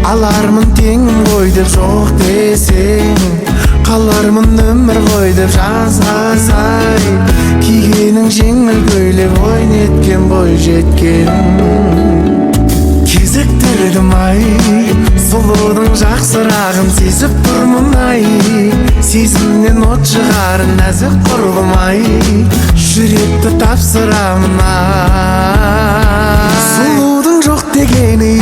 Алармын теңім ғой деп жоқ десең, қалармын өмір ғой деп жазғасай. Кигенің жеңіл көйлек ойнеткен бой жеткен. Кезіктірдім ай, сұлудың жақсырағын сезіп тұрмын ай. Сезімнен от шығарын нәзік құрбым ай, жүректі тапсырамын ай. Сұлудың жоқ дегені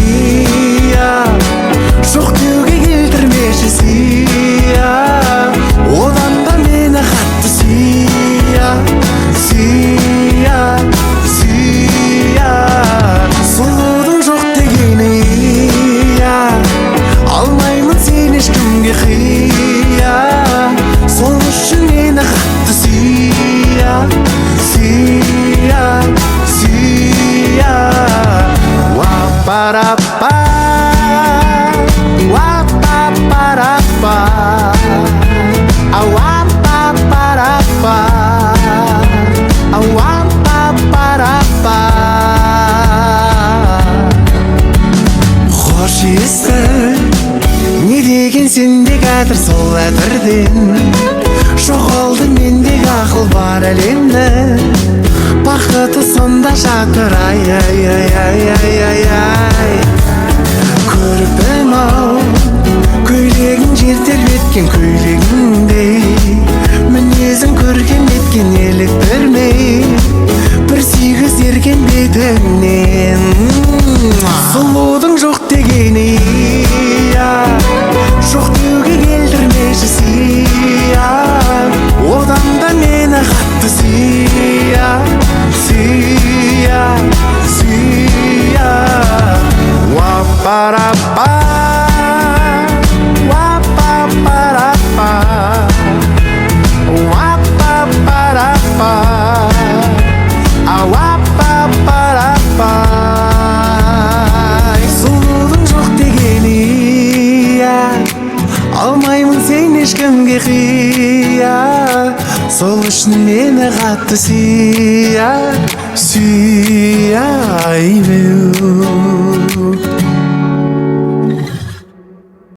жоқ деуге келтірмеші сия, одан да мені қатты сия, сия, сия. Сұлудың жоқ дегені алмаймын сен ешкімге қия, сол үшін мені қатты сия, сия, сия. Ва-па-ра-па, ва-па-па-ра-па, ва-па-па-ра-па, ва-па-па-ра-па. Хош иісі не деген сенде кәдір сол әтірден, жоғалды мендегі ақыл бар әлемді. Бақыты сонда жатыр ай, ай, ай, ай, ай, ай, ай. Көріппім ау, көйлегің жер тербеткен көйлегіңдей, мінезің көрген еткен еліктірмей, бір сүйгіз ерген бетіңнен. Сұлудың жоқ дегені жоқ деуге келтірмеші сия, одан да мені қатты сия, сия, сия. Ва-па-ра-па, ва-па-па-ра-па, ва-па-па-ра-па, ва-па-па-ра-па. Сұлудың жоқ дегені алмаймын сен ешкімге қия, сол үшін мені қатты сия, сүйе ай беу.